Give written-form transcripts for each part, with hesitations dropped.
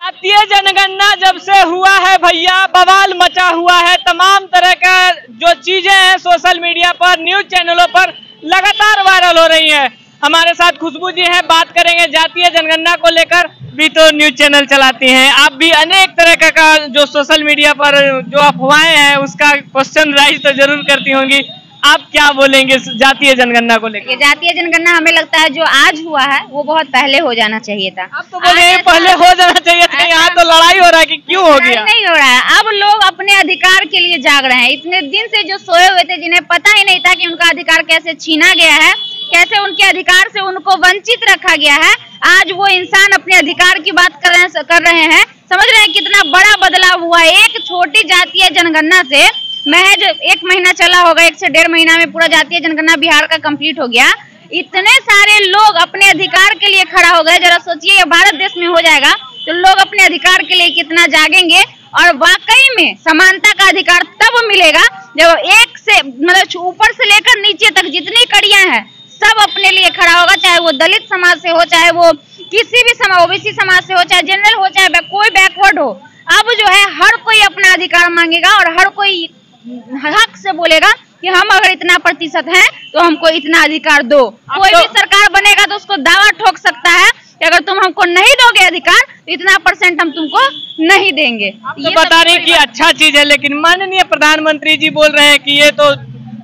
जातीय जनगणना जब से हुआ है भैया बवाल मचा हुआ है। तमाम तरह का जो चीजें हैं सोशल मीडिया पर, न्यूज चैनलों पर लगातार वायरल हो रही हैं। हमारे साथ खुशबू जी हैं, बात करेंगे जातीय जनगणना को लेकर। भी तो न्यूज चैनल चलाती हैं, आप भी अनेक तरह का जो सोशल मीडिया पर जो अफवाहें हैं उसका क्वेश्चन राइज तो जरूर करती होंगी। आप क्या बोलेंगे जातीय जनगणना को लेकर? जातीय जनगणना हमें लगता है जो आज हुआ है वो बहुत पहले हो जाना चाहिए था। आप तो बोले पहले हो जाना चाहिए था, यहाँ तो लड़ाई हो रहा है कि क्यों हो गया? नहीं हो रहा है, अब लोग अपने अधिकार के लिए जाग रहे हैं। इतने दिन से जो सोए हुए थे, जिन्हें पता ही नहीं था कि उनका अधिकार कैसे छीना गया है, कैसे उनके अधिकार से उनको वंचित रखा गया है, आज वो इंसान अपने अधिकार की बात कर रहे हैं। समझ रहे हैं कितना बड़ा बदलाव हुआ है। एक छोटी जातीय जनगणना से महज 1 महीना चला होगा, 1 से 1.5 महीना में पूरा जातीय जनगणना बिहार का कंप्लीट हो गया। इतने सारे लोग अपने अधिकार के लिए खड़ा हो गए। जरा सोचिए, ये भारत देश में हो जाएगा तो लोग अपने अधिकार के लिए कितना जागेंगे। और वाकई में समानता का अधिकार तब मिलेगा जब एक से मतलब ऊपर से लेकर नीचे तक जितनी कड़ियां हैं सब अपने लिए खड़ा होगा, चाहे वो दलित समाज से हो, चाहे वो किसी भी समाज, ओबीसी समाज से हो, चाहे जनरल हो, चाहे कोई बैकवर्ड हो। अब जो है हर कोई अपना अधिकार मांगेगा और हर कोई हक से बोलेगा कि हम अगर इतना प्रतिशत हैं तो हमको इतना अधिकार दो। कोई भी सरकार बनेगा तो उसको दावा ठोक सकता है कि अगर तुम हमको नहीं दोगे अधिकार तो इतना % हम तुमको नहीं देंगे। ये बता रहे कि अच्छा चीज है, लेकिन माननीय प्रधानमंत्री जी बोल रहे हैं कि ये तो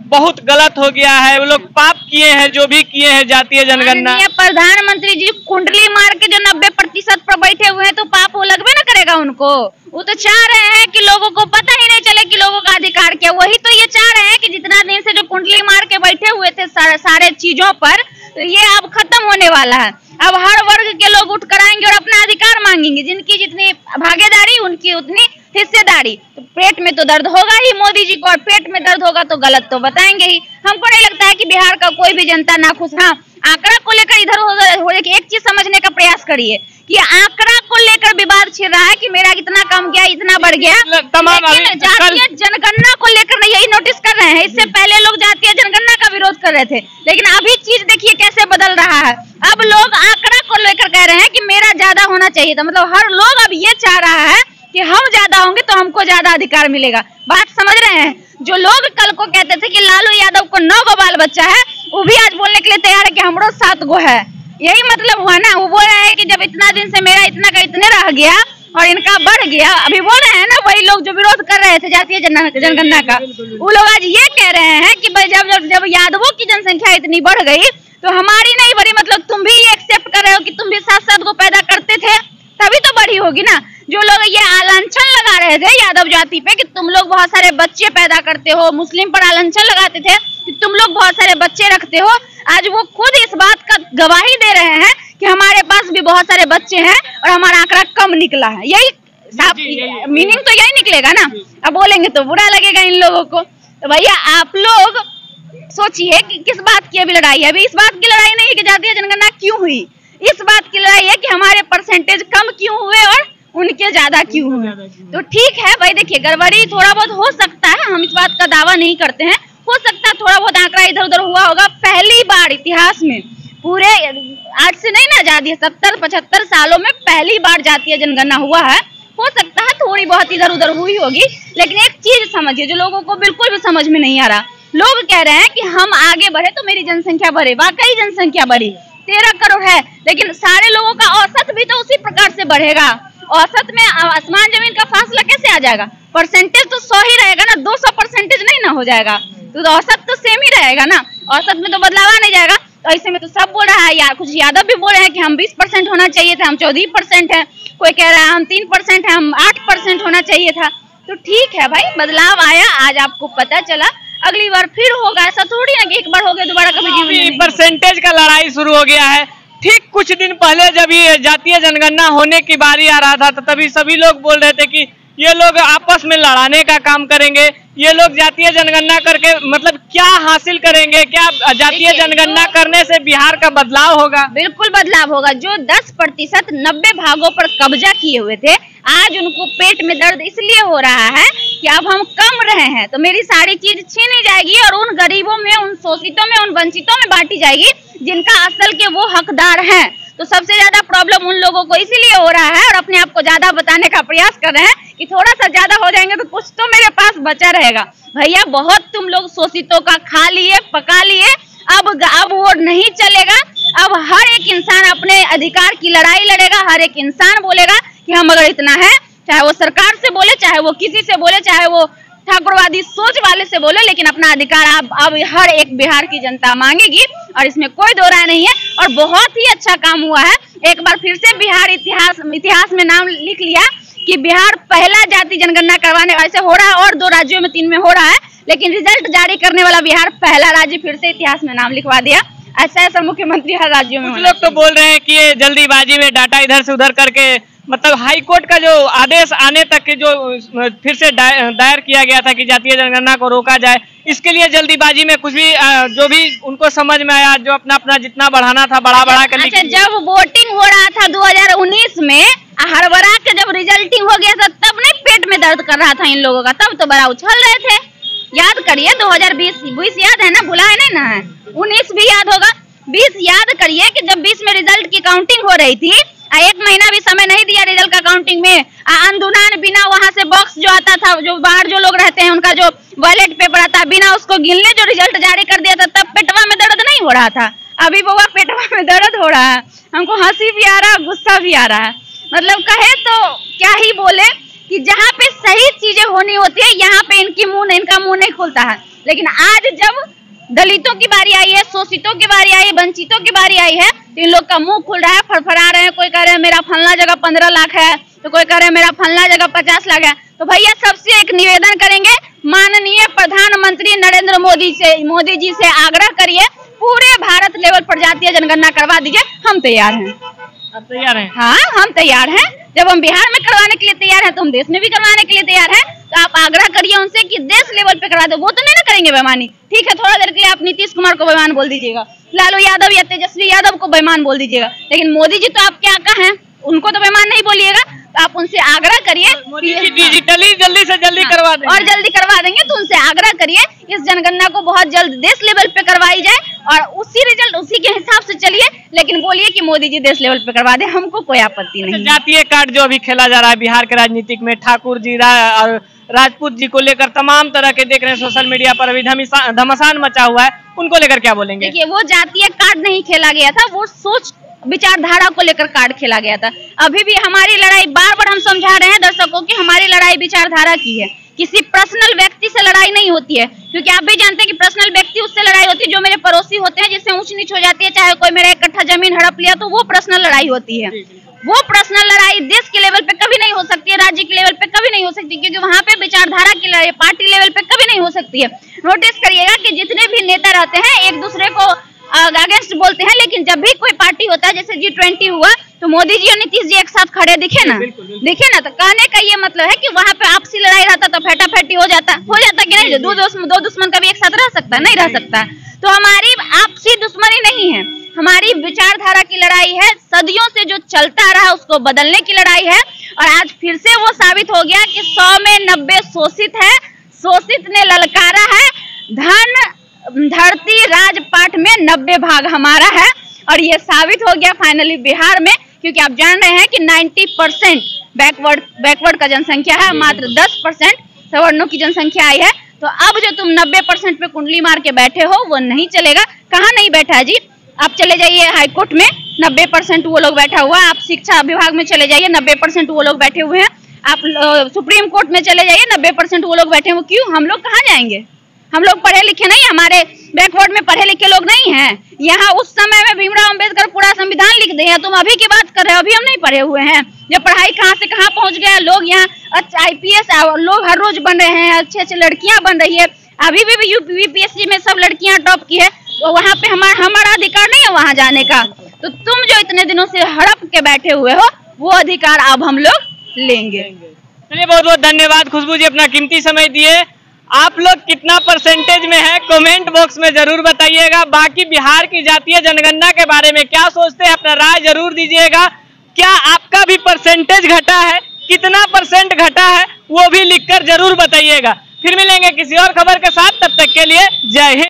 बहुत गलत हो गया है, वो लोग पाप किए हैं जो भी किए हैं जातीय जनगणना। प्रधानमंत्री जी कुंडली मार के जो 90% पर बैठे हुए हैं तो पाप वो लगबे ना करेगा उनको। वो तो चाह रहे हैं कि लोगों को पता ही नहीं चले कि लोगों का अधिकार क्या। वही तो ये चाह रहे हैं कि जितना दिन से जो कुंडली मार के बैठे हुए थे सारे चीजों पर, तो ये अब खत्म होने वाला है। अब हर वर्ग के लोग उठ कर आएंगे और अपना अधिकार मांगेंगे। जिनकी जितनी भागीदारी उनकी उतनी हिस्सेदारी। तो पेट में तो दर्द होगा ही मोदी जी को, और पेट में दर्द होगा तो गलत तो बताएंगे ही। हमको नहीं लगता है कि बिहार का कोई भी जनता नाखुश। हाँ, आंकड़ा को लेकर इधर उधर एक चीज समझने का प्रयास करिए कि आंकड़ा को लेकर विवाद छिड़ रहा है कि मेरा इतना कम गया, इतना बढ़ गया। लेकिन जातीय जनगणना को लेकर यही नोटिस कर रहे हैं। इससे पहले लोग जातीय जनगणना का विरोध कर रहे थे, लेकिन अभी चीज देखिए कैसे बदल रहा है। अब लोग आंकड़ा को लेकर कह रहे हैं कि मेरा ज्यादा होना चाहिए था। मतलब हर लोग अब ये चाह रहा है कि हम ज्यादा होंगे तो हमको ज्यादा अधिकार मिलेगा। बात समझ रहे हैं? जो लोग कल को कहते थे कि लालू यादव को 9 गो बाल बच्चा है, वो भी आज बोलने के लिए तैयार है कि हमरो 7 गो है। यही मतलब हुआ ना। वो बोल रहे हैं कि जब इतना दिन से मेरा इतना का इतने रह गया और इनका बढ़ गया। अभी बोल रहे हैं ना वही लोग जो विरोध कर रहे थे जातीय जनगणना का, वो लोग आज ये कह रहे हैं कि भाई जब यादवों की जनसंख्या इतनी बढ़ गई तो हमारी नहीं बढ़ी। मतलब तुम भी एक्सेप्ट कर रहे हो कि तुम भी 7-7 गो पैदा करते थे तभी तो बड़ी होगी ना। जो लोग ये आलांछन लगा रहे थे यादव जाति पे कि तुम लोग बहुत सारे बच्चे पैदा करते हो, मुस्लिम पर आलांछन लगाते थे कि तुम लोग बहुत सारे बच्चे रखते हो, आज वो खुद इस बात का गवाही दे रहे हैं कि हमारे पास भी बहुत सारे बच्चे हैं और हमारा आंकड़ा कम निकला है। यही मीनिंग तो यही निकलेगा ना। अब बोलेंगे तो बुरा लगेगा इन लोगों को। तो भैया आप लोग सोचिए कि किस बात की अभी लड़ाई है। अभी इस बात की लड़ाई नहीं है कि जातीय जनगणना क्यों हुई, इस बात की लड़ाई है कि हमारे % कम क्यों हुए और उनके ज्यादा क्यों हुए। तो ठीक है भाई, देखिए गड़बड़ी थोड़ा बहुत हो सकता है, हम इस बात का दावा नहीं करते हैं। हो सकता है थोड़ा बहुत आंकड़ा इधर उधर हुआ होगा। पहली बार इतिहास में पूरे आज से नहीं ना आजादी 70-75 सालों में पहली बार जातीय जनगणना हुआ है। हो सकता है थोड़ी बहुत इधर उधर हुई होगी, लेकिन एक चीज समझिए जो लोगों को बिल्कुल भी समझ में नहीं आ रहा। लोग कह रहे हैं कि हम आगे बढ़े तो मेरी जनसंख्या बढ़े। वाकई जनसंख्या बढ़ी 13 करोड़ है, लेकिन सारे लोगों का औसत भी तो उसी प्रकार से बढ़ेगा। औसत में आसमान जमीन का फासला कैसे आ जाएगा? % तो 100 ही रहेगा ना, 200% नहीं ना हो जाएगा। तो औसत तो सेम ही रहेगा ना, औसत में तो बदलाव आ नहीं जाएगा। तो ऐसे में तो सब बोल रहा है यार, कुछ यादव भी बोल रहे हैं कि हम 20% होना चाहिए था, हम 14% है। कोई कह रहा है हम 3% है, हम 8% होना चाहिए था। तो ठीक है भाई, बदलाव आया, आज आपको पता चला, अगली बार फिर होगा। ऐसा थोड़ी ना कि एक बार हो गया दोबारा कभी जीवन में। % का लड़ाई शुरू हो गया है। ठीक कुछ दिन पहले जब ये जातीय जनगणना होने की बारी आ रहा था तो तभी सभी लोग बोल रहे थे कि ये लोग आपस में लड़ाने का काम करेंगे, ये लोग जातीय जनगणना करके मतलब क्या हासिल करेंगे, क्या जातीय जनगणना करने से बिहार का बदलाव होगा? बिल्कुल बदलाव होगा। जो 10% 90 भागों पर कब्जा किए हुए थे, आज उनको पेट में दर्द इसलिए हो रहा है कि अब हम कम रहे हैं तो मेरी सारी चीज छीनी जाएगी और उन गरीबों में, उन शोषितों में, उन वंचितों में बांटी जाएगी जिनका असल के वो हकदार हैं। तो सबसे ज्यादा प्रॉब्लम उन लोगों को इसीलिए हो रहा है और अपने आप को ज्यादा बताने का प्रयास कर रहे हैं कि थोड़ा सा ज्यादा हो जाएंगे तो कुछ तो मेरे पास बचा रहेगा। भैया बहुत तुम लोग शोषितों का खा लिए, पका लिए, अब वो नहीं चलेगा। अब हर एक इंसान अपने अधिकार की लड़ाई लड़ेगा, हर एक इंसान बोलेगा कि हम अगर इतना है, चाहे वो सरकार से बोले, चाहे वो किसी से बोले, चाहे वो ठाकुरवादी सोच वाले से बोले, लेकिन अपना अधिकार अब हर एक बिहार की जनता मांगेगी और इसमें कोई दो राय नहीं है। और बहुत ही अच्छा काम हुआ है, एक बार फिर से बिहार इतिहास में नाम लिख लिया कि बिहार पहला जाति जनगणना करवाने, ऐसे हो रहा है और 2 राज्यों में 3 में हो रहा है, लेकिन रिजल्ट जारी करने वाला बिहार पहला राज्य फिर से इतिहास में नाम लिखवा दिया। ऐसा मुख्यमंत्री हर राज्यों में। कुछ लोग तो बोल रहे हैं कि ये जल्दीबाजी में डाटा इधर से उधर करके, मतलब हाई कोर्ट का जो आदेश आने तक के जो फिर से दायर किया गया था कि जातीय जनगणना को रोका जाए, इसके लिए जल्दीबाजी में कुछ भी जो भी उनको समझ में आया, जो अपना जितना बढ़ाना था बढ़ा कर। अच्छा, जब वोटिंग हो रहा था 2019 में, हड़बड़ा के जब रिजल्टिंग हो गया था तब नहीं पेट में दर्द कर रहा था इन लोगों का, तब तो बड़ा उछल रहे थे। याद करिए 2020 याद है ना, भुला है नहीं ना है, 19 भी याद होगा, 20 याद करिए कि जब 20 में रिजल्ट की काउंटिंग हो रही थी, 1 महीना भी समय नहीं दिया रिजल्ट का काउंटिंग में, अंदुनान बिना वहां से बॉक्स जो आता था, जो बाहर जो लोग रहते हैं उनका जो बैलेट पेपर आता, बिना उसको गिनने जो रिजल्ट जारी कर दिया था, तब पेटवा में दर्द नहीं हो रहा था। अभी बउआ पेटवा में दर्द हो रहा है, हमको हंसी भी आ रहा है, गुस्सा भी आ रहा है। मतलब कहे तो क्या ही बोले कि जहाँ पे सही चीजें होनी होती है यहाँ पे इनका मुंह नहीं खुलता है। लेकिन आज जब दलितों की बारी आई है, शोषितों की बारी आई है, वंचितों की बारी आई है, तो इन लोग का मुंह खुल रहा है, फड़फड़ा रहे हैं। कोई कह रहे हैं मेरा फलना जगह 15 लाख है, तो कोई कह रहे हैं मेरा फलना जगह 50 लाख है। तो भैया सबसे एक निवेदन करेंगे, माननीय प्रधानमंत्री नरेंद्र मोदी जी से आग्रह करिए, पूरे भारत लेवल पर जातीय जनगणना करवा दीजिए। हम तैयार हैं। आप तैयार हैं? हाँ, हम तैयार हैं। जब हम बिहार में करवाने के लिए तैयार हैं तो हम देश में भी करवाने के लिए तैयार हैं। तो आप आग्रह करिए उनसे कि देश लेवल पे करा दो। वो तो नहीं ना करेंगे बेईमानी, ठीक है, थोड़ा देर के लिए आप नीतीश कुमार को बेईमान बोल दीजिएगा, लालू यादव या तेजस्वी यादव को बेईमान बोल दीजिएगा, लेकिन मोदी जी तो आपके आका हैं, उनको तो बेईमान नहीं बोलिएगा। तो आप उनसे आग्रह करिए, डिजिटली जल्दी से जल्दी करवा देंगे और जल्दी करवा देंगे। तो उनसे आग्रह करिए इस जनगणना को बहुत जल्द देश लेवल पे करवाई जाए और उसी रिजल्ट उसी के हिसाब से चलिए, लेकिन बोलिए कि मोदी जी देश लेवल पे करवा दे, हमको कोई आपत्ति नहीं। जातीय कार्ड जो अभी खेला जा रहा है बिहार के राजनीतिक में, ठाकुर जी और राजपूत जी को लेकर तमाम तरह के देख रहे हैं सोशल मीडिया पर अभी घमासान मचा हुआ है, उनको लेकर क्या बोलेंगे? देखिए, वो जातीय कार्ड नहीं खेला गया था, वो सोच विचारधारा को लेकर कार्ड खेला गया था। अभी भी हमारी लड़ाई, बार बार हम समझा रहे हैं दर्शकों की, हमारी लड़ाई विचारधारा की है, किसी पर्सनल व्यक्ति से लड़ाई नहीं होती है। क्योंकि आप भी जानते हैं कि पर्सनल व्यक्ति उससे लड़ाई होती है जो मेरे पड़ोसी होते हैं, जिससे ऊंच नीच हो जाती है। चाहे कोई मेरा 1 कट्ठा जमीन हड़प लिया तो वो पर्सनल लड़ाई होती है। वो पर्सनल लड़ाई देश के लेवल पे कभी नहीं हो सकती है, राज्य के लेवल पे कभी नहीं हो सकती, क्योंकि वहाँ पे विचारधारा की लड़ाई पार्टी लेवल पे कभी नहीं हो सकती है। नोटिस करिएगा कि जितने भी नेता रहते हैं एक दूसरे को अगेंस्ट बोलते हैं, लेकिन जब भी कोई पार्टी होता है, जैसे G20 हुआ, तो मोदी जी और नीतीश जी एक साथ खड़े दिखे ना, दिखे ना। तो कहने का ये मतलब है कि वहाँ पे आपसी लड़ाई रहता तो फेटाफेटी हो जाता कि नहीं? दो दुश्मन कभी एक साथ रह सकता है? नहीं रह सकता। तो हमारी आपसी दुश्मनी नहीं है, हमारी विचारधारा की लड़ाई है, सदियों से जो चलता रहा उसको बदलने की लड़ाई है। और आज फिर से वो साबित हो गया कि 100 में 90 शोषित है, शोषित ने ललकारा है, धरती राजपाट में 90 भाग हमारा है। और ये साबित हो गया फाइनली बिहार में, क्योंकि आप जान रहे हैं कि 90% बैकवर्ड का जनसंख्या है, मात्र 10% सवर्णों की जनसंख्या आई है। तो अब जो तुम 90% पे कुंडली मार के बैठे हो वो नहीं चलेगा। कहाँ नहीं बैठा है जी? आप चले जाइए हाईकोर्ट में, 90% वो लोग बैठा हुआ है। आप शिक्षा विभाग में चले जाइए, 90% वो लोग बैठे हुए हैं। आप सुप्रीम कोर्ट में चले जाइए, 90% वो लोग बैठे हुए। क्यों? हम लोग कहाँ जाएंगे? हम लोग पढ़े लिखे नहीं, हमारे बैकवर्ड में पढ़े लिखे लोग नहीं हैं। यहाँ उस समय में भीमराव अंबेडकर पूरा संविधान लिख दिया, तुम अभी की बात कर रहे हो, अभी हम नहीं पढ़े हुए हैं। जब पढ़ाई कहाँ से कहाँ पहुँच गया, लोग यहाँ IPS लोग हर रोज बन रहे हैं, अच्छे लड़कियां बन रही है। अभी भी UPSC में सब लड़कियां टॉप की है, तो वहाँ पे हमारा अधिकार नहीं है वहाँ जाने का। तो तुम जो इतने दिनों से हड़प के बैठे हुए हो, वो अधिकार अब हम लोग लेंगे। चलिए, बहुत बहुत धन्यवाद खुशबू जी, अपना कीमती समय दिए। आप लोग कितना परसेंटेज में है कमेंट बॉक्स में जरूर बताइएगा। बाकी बिहार की जातीय जनगणना के बारे में क्या सोचते हैं, अपना राय जरूर दीजिएगा। क्या आपका भी परसेंटेज घटा है, कितना % घटा है, वो भी लिखकर जरूर बताइएगा। फिर मिलेंगे किसी और खबर के साथ, तब तक के लिए जय हिंद।